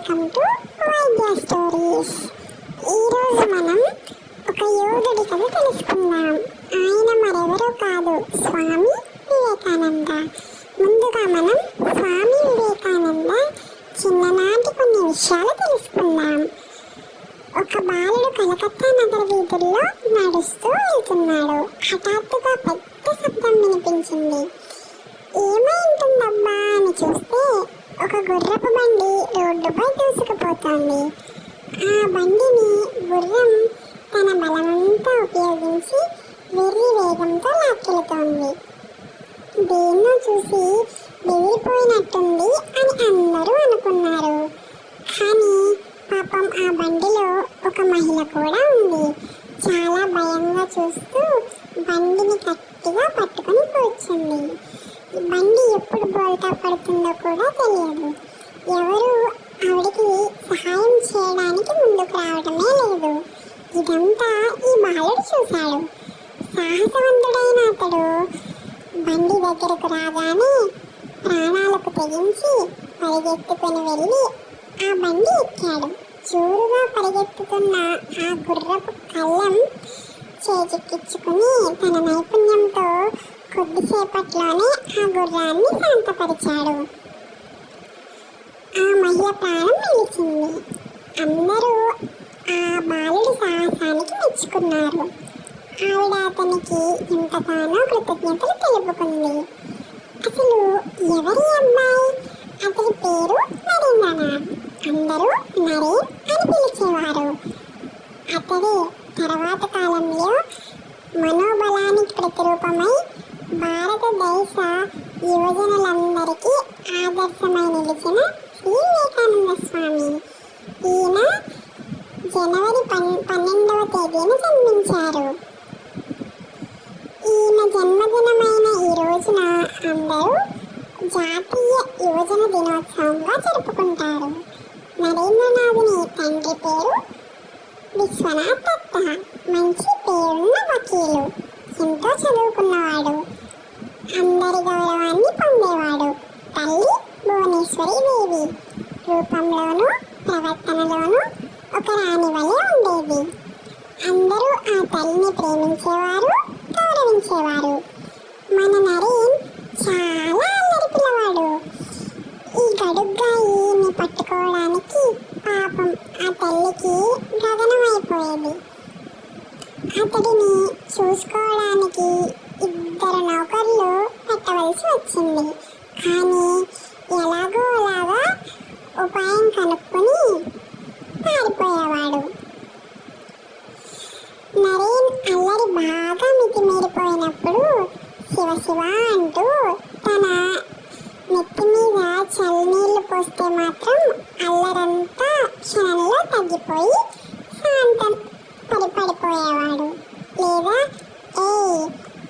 Welcome to వైద్య stories. ఈరోజు మనం ఒక యోధుడి కథ తెలుసుకుందాం. ఆయన మరెవరో కాదు, స్వామి వివేకానంద. ముందుగా మనం స్వామి వివేకానంద చిన్ననాటి కొన్ని విషయాలు తెలుసుకుందాం. ఒక బాలుడు కలకత్తా నగర వీధుల్లో నడుస్తూ వెళ్తున్నాడు. హఠాత్తుగా పెద్ద శబ్దం వినిపించింది. ఏమైంటుందబ్బా అని చూస్తే ఒక గుర్రపు బండి రోడ్డుపై దూసుకుపోతోంది. ఆ బండిని గుర్రం తన బలమంతా ఉపయోగించి వెర్రి వేగంతో లాక్కెళుతోంది. దేన్నో చూసి బెదిరిపోయినట్టుంది అని అందరూ అనుకున్నారు. కానీ పాపం ఆ బండిలో ఒక మహిళ కూడా ఉంది. చాలా భయంగా చూస్తూ బండిని గట్టిగా పట్టుకొని కూర్చుంది. బండి ఎప్పుడు బోల్తా పడుతుందో కూడా తెలియదు. ఎవరు ఆవిడికి సహాయం చేయడానికి ముందుకు రావడమే లేదు. ఇదంతా ఈ బాలుడు చూశాడు. సాహసవంతుడైన అతడు బండి దగ్గరకు రాగానే ప్రాణాలకు తెగించి పరిగెత్తుకొని వెళ్ళి ఆ బండి ఎక్కాడు. జోరుగా పరిగెత్తుతున్న ఆ గుర్రపు కళ్ళం చేజిక్కించుకుని తన నైపుణ్యంతో కొద్దిసేపట్లోనే ఆ గుర్రాన్ని శాంతపరిచాడు. ఆ మహిళ ప్రాణం నిలిచింది. అందరూ ఆ బాలుడి సాహసానికి మెచ్చుకున్నారు. ఆవిడ అతనికి ఎంతగానో కృతజ్ఞతలు తెలుపుకుంది. అసలు ఎవరి అబ్బాయి? అతని పేరు నరేంద్రనాథ్. అందరూ నరేన్ అని పిలిచేవారు. అతడే తర్వాత కాలంలో మనోబలానికి ప్రతిరూపమై భారతదేశ యువజనులందరికీ ఆదర్శమై నిలిచిన శ్రీ వివేకానంద స్వామి. ఈయన జనవరి 12వ తేదీన జన్మించారు. ఈయన జన్మదినమైన ఈ రోజున అందరూ జాతీయ యువజన దినోత్సవంగా జరుపుకుంటారు. నరేంద్రనాథుని తండ్రి పేరు విశ్వనాథ్ దత్త. మంచి పేరున్న వకీలు, ఎంతో చదువుకున్నవాడు, అందరి గౌరవాన్ని పొందేవాడు. తల్లి భువనేశ్వరి దేవి. రూపంలోనూ ప్రవర్తనలోనూ ఒక రాణి వలె ఉండేది. అందరూ ఆ తల్లిని ప్రేమించేవారు, గౌరవించేవారు. మన నరేన్ చాలా అల్లరి పిల్లవాడు. ఈ గడుగ్గా ఈయన్ని పట్టుకోవడానికి పాపం ఆ తల్లికి గగనమైపోయేది. అతడిని చూసుకోవడానికి 2 నౌకర్లు పెట్టవలసి వచ్చింది. కానీ ఎలాగో అలాగా ఉపాయం కనుక్కొని పారిపోయేవాడు. నరేన్ అల్లరి బాగా మితిమీరిపోయినప్పుడు శివ శివ అంటూ తన నెత్తి మీద చల్లనీళ్లు పోస్తే మాత్రం అల్లరంతా క్షణంలో తగ్గిపోయి శాంతం పడిపోయేవాడు. లేదా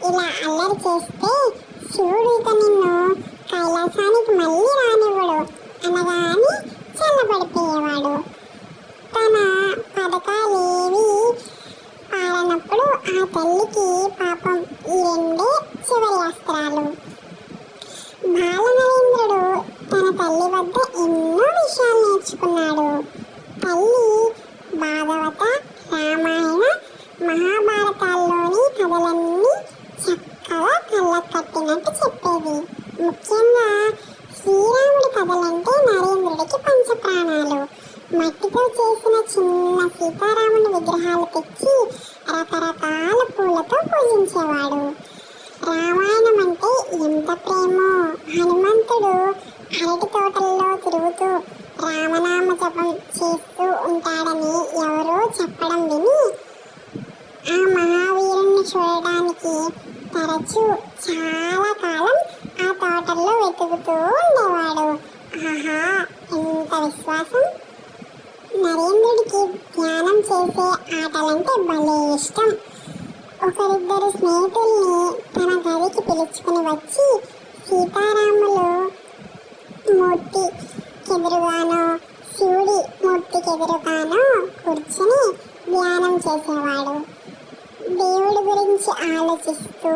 ఇలా అల్లరి చేస్తే శివుడు ఇక నిన్ను కైలాసానికి మళ్ళీ రానివ్వడు అనగాని చల్లబడిపోయేవాడు. తన పథకాలేవి పాలనప్పుడు ఆ తల్లికి పాపం ఈ 2 చివరి అస్త్రాలు. బాలనరేంద్రుడు తన తల్లి వద్ద ఎన్నో విషయాలు నేర్చుకున్నాడు. తల్లి భాగవత, రామాయణ, మహాభారతాల్లోని కథలన్నీ చక్కగా కళ్ళకు కట్టినట్టు చెప్పేది. ముఖ్యంగా శ్రీరాముడి కథలంటే నరేంద్రుడికి పంచప్రాణాలు. మట్టితో చేసిన చిన్న సీతారాముని విగ్రహాలు తెచ్చి రకరకాల పూలతో పూజించేవాడు. రామాయణం అంటే ఎంత ప్రేమో. హనుమంతుడు అరటి తోటల్లో తిరుగుతూ రామనామ జపం చేస్తూ ఉంటాడని ఎవరో చెప్పడం విని ఆ మహావీరుణ్ణి చూడడానికి తరచూ చాలా కాలం ఆ తోటల్లో వెతుకుతూ ఉండేవాడు. ఆహా, ఎంత విశ్వాసం! నరేంద్రుడికి ధ్యానం చేసే ఆటలంటే భలే ఇష్టం. ఒకరిద్దరు స్నేహితుల్ని తన గదికి పిలుచుకుని వచ్చి సీతారాములు మూర్తికెదురుగానో శివుడి మూర్తికెదురుగానో కూర్చుని ధ్యానం చేసేవాడు. దేవుడి గురించి ఆలోచిస్తూ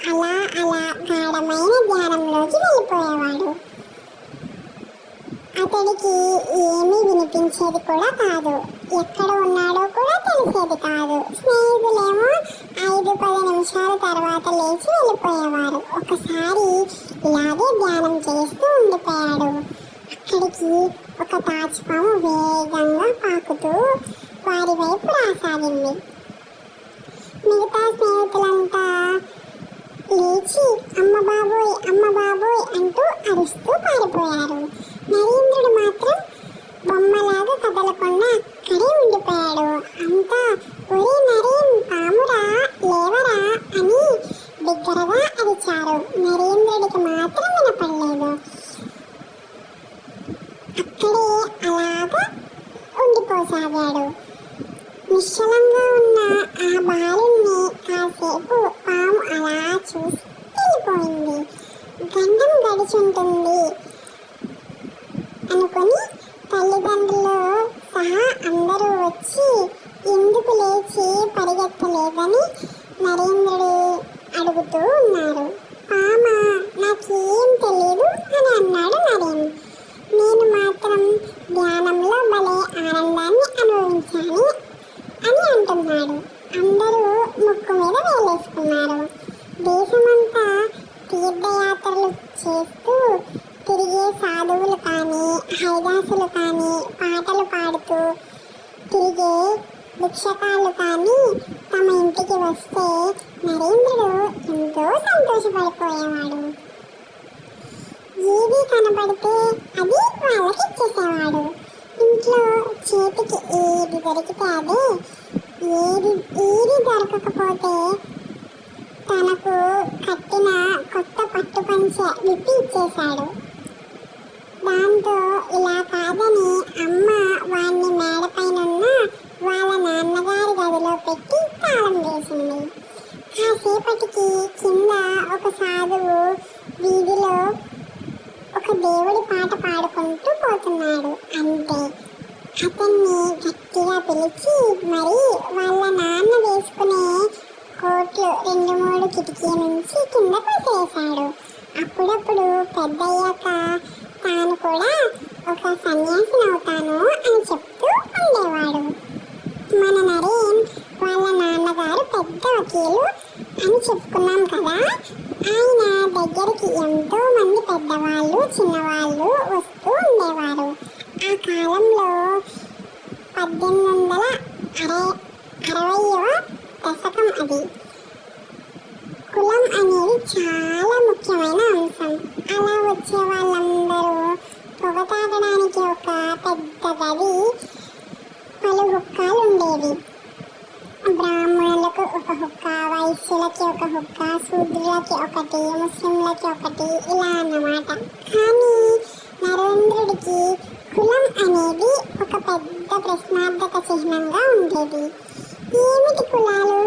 అలా గాఢమైన ధ్యానంలోకి వెళ్ళిపోయేవాడు. అతడికి ఏమీ వినిపించేది కూడా కాదు, ఎక్కడ ఉన్నాడో కూడా తెలిసేది కాదు. స్నేహితులేమో 5-10 నిమిషాల తర్వాత లేచి వెళ్ళిపోయేవారు. ఒకసారి ఇలాగే ధ్యానం చేస్తూ ఉండిపోయాడు. అక్కడికి ఒక తాచుపాము వేగంగా పాకుతూ వారి వైపు రాసాగింది. మిగతా స్నేహితులంతా లేచి అమ్మ బాబోయ్ అమ్మ బాబోయ్ అంటూ అరుస్తూ పారిపోయారు. నరేంద్రుడు మాత్రం బొమ్మలాగా కదలకుండా అక్కడే ఉండిపోయాడు. అంతా ఒరే నరేన్, పామురా, లేవరా అని బిగ్గరగా అరిచారు. నరేంద్రుడికి మాత్రం వినపడలేదు. అక్కడే అలాగా ఉండిపోసాగాడు. నిశ్చలంగా ఉన్న ఆ బాలుణ్ణి కాసేపు పాము అలా చూసి వెళ్ళిపోయింది. గండం గడిచుంటుంది అనుకుని తల్లిదండ్రులు సహా అందరూ వచ్చి ఎందుకు లేచి పరిగెత్తలేదని నరేంద్రుడు అడుగుతూ ఉన్నారు. పామ నాకేం తెలియదు అని అన్నాడు నరేన్. నేను మాత్రం ధ్యానంలో భలే ఆనందాన్ని అనుభవించాను అని అంటున్నాడు. అందరూ ముక్కు మీద వేలేసుకున్నారు. దేశమంతా తీర్థయాత్రలు చేస్తూ తిరిగే సాధువులు కానీ హైదాసులు కానీ పాటలు పాడుతూ తిరిగే భిక్షకాలు కానీ తమ ఇంటికి వస్తే నరేంద్రుడు ఎంతో సంతోషపడిపోయేవాడు. ఏది కనబడితే అది వాళ్ళకి ఇచ్చేసేవాడు. ఇంట్లో చేతికి ఏది దొరికితే అదే, ఏది దొరకకపోతే తనకు కట్టిన కొత్త పట్టు పంచె విప్పి ఇచ్చేశాడు. దాంతో ఇలా కాదని అమ్మ వాణ్ణి మేడపైనున్న వాళ్ళ నాన్నగారి గదిలో పెట్టి తాళం వేసింది. కాసేపటికి కింద ఒక సాధువు వీధిలో ఒక దేవుడి పాట పాడుకుంటూ పోతున్నాడు. అంతే, అతన్ని గట్టిగా పిలిచి మరి వాళ్ళ నాన్న వేసుకునే కోట్లు 2-3 కిటికీ నుంచి కిందకు వేసాడు. అప్పుడప్పుడు పెద్దయ్యాక తాను కూడా ఒక సన్యాసినవుతాను అని చెప్తూ ఉండేవాడు. మన నరేన్ వాళ్ళ నాన్నగారు పెద్ద వకీలు అని చెప్పుకున్నాం కదా. ఆయన దగ్గరికి ఎంతో మంది పెద్దవాళ్ళు చిన్నవాళ్ళు వస్తూ ఉండేవారు. ఆ కాలంలో 1860వ దశకం అది. కులం అనేది చాలా ముఖ్యమైన అంశం. అలా వచ్చే వాళ్ళందరూ పొగ తాగడానికి ఒక పెద్ద గది, పలు హుక్కాలు ఉండేవి. బ్రాహ్మణులకు ఒక హుక్క, వైశ్యులకి ఒక హుక్క, శూద్రులకి ఒకటి, ముస్లింలకి ఒకటి, ఇలా అన్నమాట. కానీ నరేంద్రుడికి కులం అనేది ఒక పెద్ద ప్రశ్నార్థక చిహ్నంగా ఉండేది. ఏమిటి కులాలు?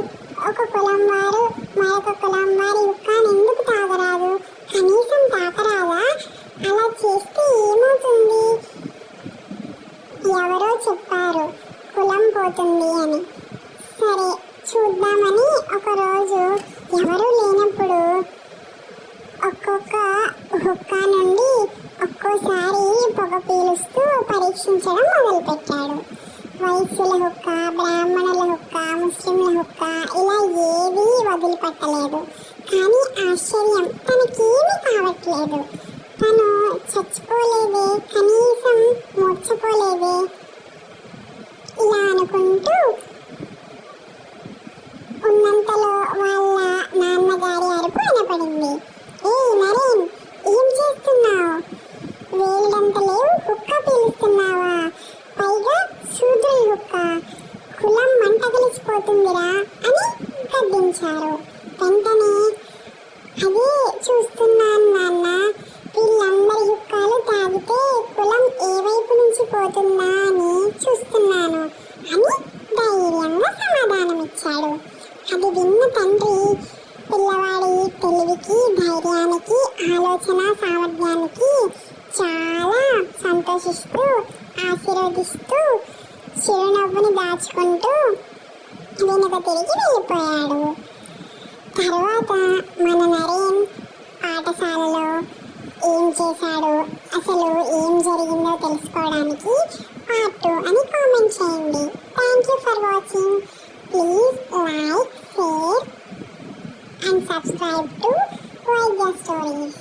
ఒక కులం వారు మరొక కులం వారి హుక్కాని ఎందుకు తాగరాదు? కనీసం తాకరాదా? అలా చేస్తే ఏమవుతుంది? ఎవరో చెప్పారు కులం పోతుంది అని. సరే చూద్దామని ఒకరోజు ఎవరూ లేనప్పుడు ఒక్కొక్క హుక్కా నుండి ఒక్కోసారి పొగ పీలుస్తూ పరీక్షించడం మొదలుపెట్టాడు. వైశ్యుల హుక్క, బ్రాహ్మణుల హుక్క, ముస్లింల హుక్క, ఇలా ఏదీ వదిలిపెట్టలేదు. కానీ ఆశ్చర్యం, తనకేమీ కావట్లేదు. తను చచ్చిపోలేదే, కనీసం మూర్చపోలేదే. ఇలా అనుకుంటూ ఉన్నంతలో వాళ్ళ నాన్నగారి అరుపు వినపడింది. ఏ నరేన్, ఏం చేస్తున్నావు? వేలిడంత లేవు, హుక్క పీలుస్తున్నావా? పైగా శూద్రుల హుక్క, కులం మంట కలిసిపోతుందిరా అని గద్దించారు. వెంటనే అదే చూస్తున్నాను నాన్న, వీళ్ళందరి హుక్కాలు తాగితే కులం ఏ వైపు నుంచి పోతుందా అని చూస్తున్నాను అని ధైర్యంగా సమాధానమిచ్చాడు. అది విన్న తండ్రి పిల్లవాడి తెలివికి, ధైర్యానికి, ఆలోచన సామర్థ్యానికి చాలా సంతోషిస్తూ ఆశీర్వదిస్తూ చిరునవ్వుని దాచుకుంటూ వెనుక తిరిగి వెళ్ళిపోయాడు. తర్వాత మన నరేన్ పాఠశాలలో ఏం చేశాడో, అసలు ఏం జరిగిందో తెలుసుకోవడానికి పార్ట్ 2 అని కామెంట్ చేయండి. Thank you for watching. Please like, share and subscribe to వైద్య స్టోరీస్.